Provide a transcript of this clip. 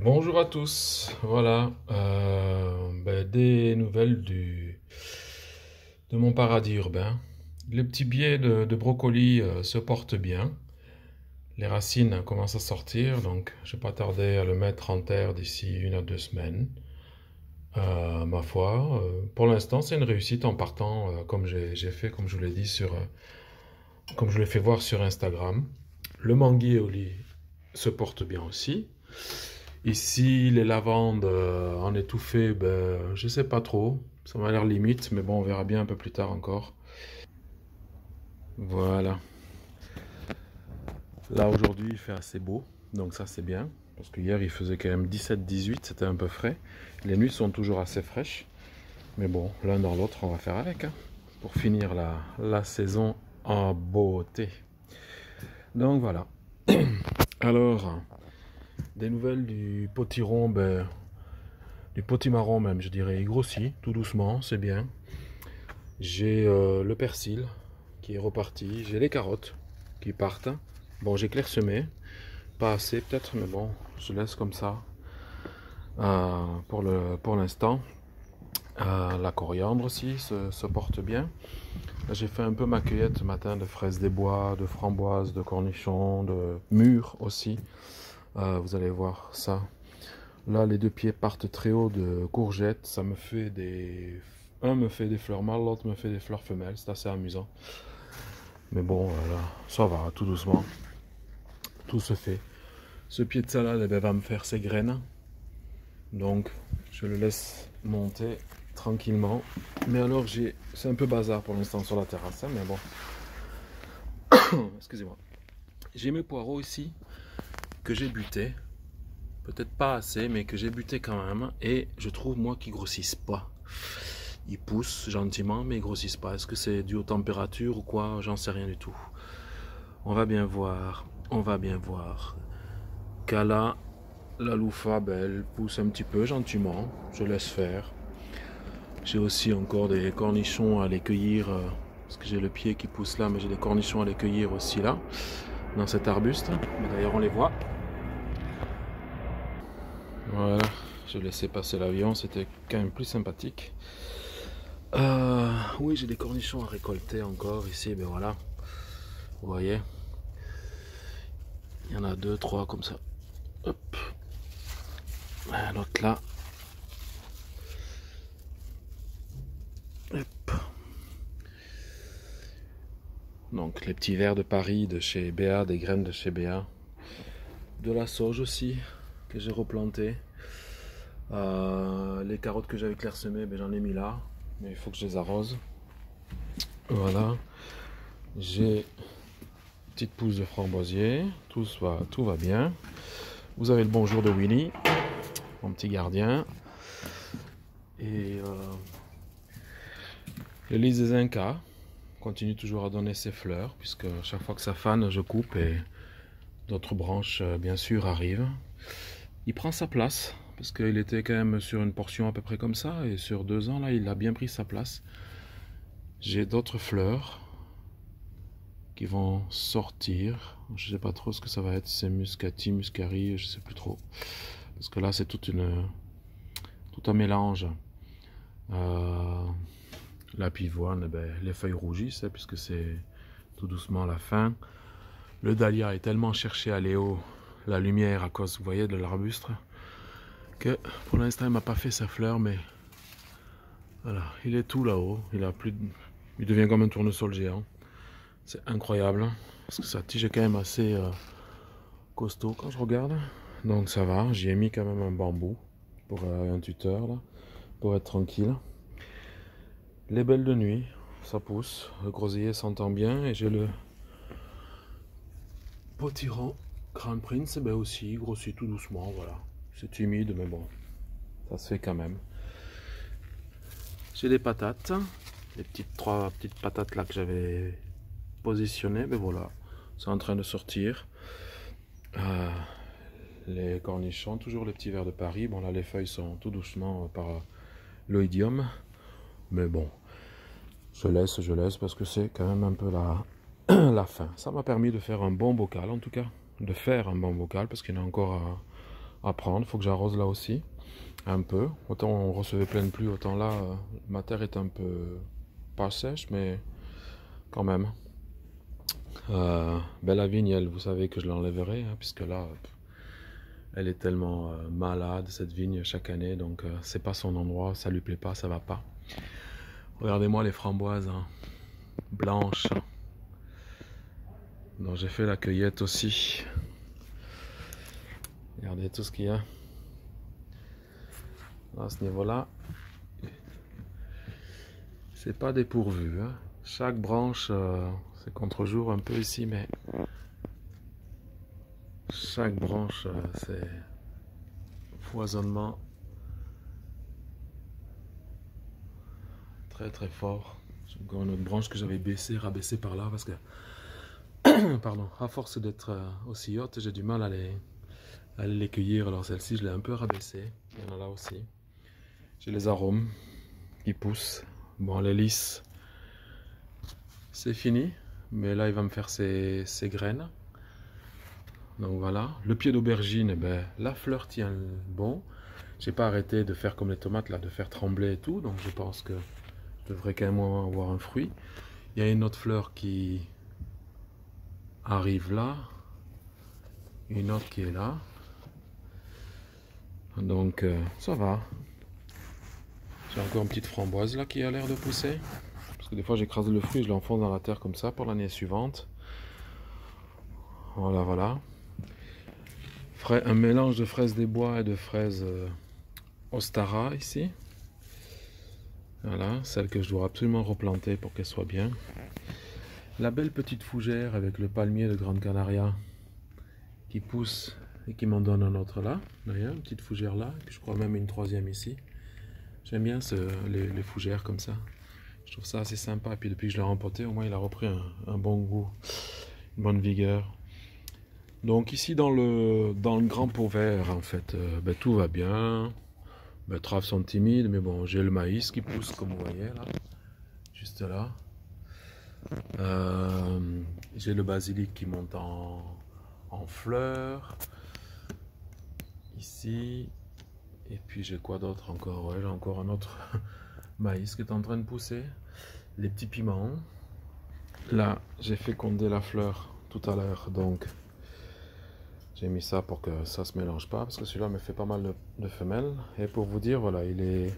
Bonjour à tous, voilà, des nouvelles de mon paradis urbain. Les petits biais de brocoli se portent bien, les racines commencent à sortir, donc je vais pas tarder à le mettre en terre d'ici 1 à 2 semaines. Ma foi, pour l'instant c'est une réussite en partant comme j'ai fait, comme je vous l'ai dit, comme je l'ai fait voir sur Instagram. Le manguier se porte bien aussi. Ici, les lavandes en étouffée, je sais pas trop. Ça m'a l'air limite, mais bon, on verra bien un peu plus tard encore. Voilà. Là, aujourd'hui, il fait assez beau, donc ça, c'est bien. Parce que hier, il faisait quand même 17-18, c'était un peu frais. Les nuits sont toujours assez fraîches. Mais bon, l'un dans l'autre, on va faire avec, hein, pour finir la saison en beauté. Donc voilà. Alors, des nouvelles du potiron, du potimarron même, je dirais. Il grossit tout doucement, c'est bien. J'ai le persil qui est reparti. J'ai les carottes qui partent. Bon, j'ai clairsemé. Pas assez peut-être, mais bon, je laisse comme ça pour l'instant. La coriandre aussi se porte bien. J'ai fait un peu ma cueillette ce matin de fraises des bois, de framboises, de cornichons, de mûres aussi. Vous allez voir ça. Là, les deux pieds partent très haut de courgettes. Ça me fait des... Un me fait des fleurs mâles, l'autre me fait des fleurs femelles. C'est assez amusant. Mais bon, voilà, ça va, tout doucement. Tout se fait. Ce pied de salade va me faire ses graines. Donc, je le laisse monter tranquillement. Mais alors, c'est un peu bazar pour l'instant sur la terrasse, hein, mais bon. Excusez-moi. J'ai mes poireaux ici que j'ai butés. Peut-être pas assez, mais que j'ai buté quand même. Et je trouve, moi, qu'ils grossissent pas. Ils poussent gentiment, mais ils grossissent pas. Est-ce que c'est dû aux températures ou quoi? J'en sais rien du tout. On va bien voir. On va bien voir. Kala, la loufa, elle pousse un petit peu gentiment. Je laisse faire. J'ai aussi encore des cornichons à les cueillir. Parce que j'ai le pied qui pousse là, mais j'ai des cornichons à les cueillir aussi là. Dans cet arbuste. Mais d'ailleurs, on les voit. Voilà. Je laissais passer l'avion. C'était quand même plus sympathique. Oui, j'ai des cornichons à récolter encore ici. Ben voilà. Vous voyez. Il y en a deux, trois comme ça. Hop. Un autre là. Hop. Donc les petits vers de Paris de chez Béa, des graines de chez Béa. De la sauge aussi que j'ai replanté. Les carottes que j'avais clairsemées, j'en ai mis là. Mais il faut que je les arrose. Voilà. J'ai une petite pousse de framboisier. Tout va bien. Vous avez le bonjour de Winnie, mon petit gardien. Et le lys des Incas continue toujours à donner ses fleurs, puisque chaque fois que ça fane, je coupe et d'autres branches, bien sûr, arrivent. Il prend sa place, parce qu'il était quand même sur une portion à peu près comme ça, et sur 2 ans, là, il a bien pris sa place. J'ai d'autres fleurs qui vont sortir. Je ne sais pas trop ce que ça va être, c'est muscati, muscari, je ne sais plus trop. Parce que là, c'est tout un mélange. La pivoine, les feuilles rougissent, hein, puisque c'est tout doucement la fin. Le dahlia est tellement cherché à aller haut, la lumière à cause, vous voyez, de l'arbuste, que pour l'instant il m'a pas fait sa fleur, mais voilà, il est tout là-haut. Il devient comme un tournesol géant. C'est incroyable, hein, parce que sa tige est quand même assez costaud quand je regarde. Donc ça va, j'y ai mis quand même un bambou pour un tuteur là, pour être tranquille. Les belles de nuit, ça pousse, le groseillier s'entend bien, et j'ai le potiron Grand Prince, aussi, il grossit tout doucement, voilà. C'est timide, mais bon, ça se fait quand même. J'ai des patates, les trois petites patates là que j'avais positionnées, voilà, c'est en train de sortir. Les cornichons, toujours les petits vers de Paris. Bon là les feuilles sont tout doucement par l'oïdium, mais bon, je laisse parce que c'est quand même un peu la fin. Ça m'a permis de faire un bon bocal, en tout cas, de faire un bon bocal, parce qu'il y en a encore à prendre. Il faut que j'arrose là aussi, un peu. Autant on recevait plein de pluie, autant là, ma terre est un peu pas sèche, mais quand même. Ben la vigne, elle, vous savez que je l'enlèverai, hein, puisque là, elle est tellement malade, cette vigne, chaque année. Donc, c'est pas son endroit, ça lui plaît pas, ça va pas. Regardez-moi les framboises, hein, blanches. Donc, j'ai fait la cueillette aussi. Regardez tout ce qu'il y a. À ce niveau-là, c'est pas dépourvu, hein. Chaque branche, c'est contre-jour un peu ici, mais chaque branche, c'est foisonnement très très fort. J'ai encore une autre branche que j'avais rabaissée par là parce que, pardon, à force d'être aussi haute, j'ai du mal à les cueillir. Alors celle-ci, je l'ai un peu rabaissée. Il y en a là aussi. J'ai les arômes qui poussent. Bon, les lys, c'est fini. Mais là, il va me faire ses graines. Donc voilà. Le pied d'aubergine, eh ben, la fleur tient bon. J'ai pas arrêté de faire comme les tomates, là, de faire trembler et tout. Donc je pense que je devrais quand même avoir un fruit. Il y a une autre fleur qui arrive là. Une autre qui est là. Donc ça va. J'ai encore une petite framboise là qui a l'air de pousser. Parce que des fois j'écrase le fruit, je l'enfonce dans la terre comme ça pour l'année suivante. Voilà, voilà. Un mélange de fraises des bois et de fraises Ostara ici. Voilà, celle que je dois absolument replanter pour qu'elle soit bien. La belle petite fougère avec le palmier de Grande Canaria qui pousse et qui m'en donne un autre là. D'ailleurs, une petite fougère là, et puis je crois même une troisième ici. J'aime bien les fougères comme ça. Je trouve ça assez sympa. Et puis depuis que je l'ai rempoté, au moins il a repris un bon goût, une bonne vigueur. Donc ici dans le grand pot vert, en fait, ben, tout va bien. Les betteraves sont timides, mais bon, j'ai le maïs qui pousse comme vous voyez là, juste là. J'ai le basilic qui monte en fleurs. Ici. Et puis j'ai quoi d'autre encore? Ouais, j'ai encore un autre maïs qui est en train de pousser. Les petits piments. Là, j'ai fécondé la fleur tout à l'heure, donc j'ai mis ça pour que ça se mélange pas, parce que celui-là me fait pas mal de femelles. Et pour vous dire, voilà, il est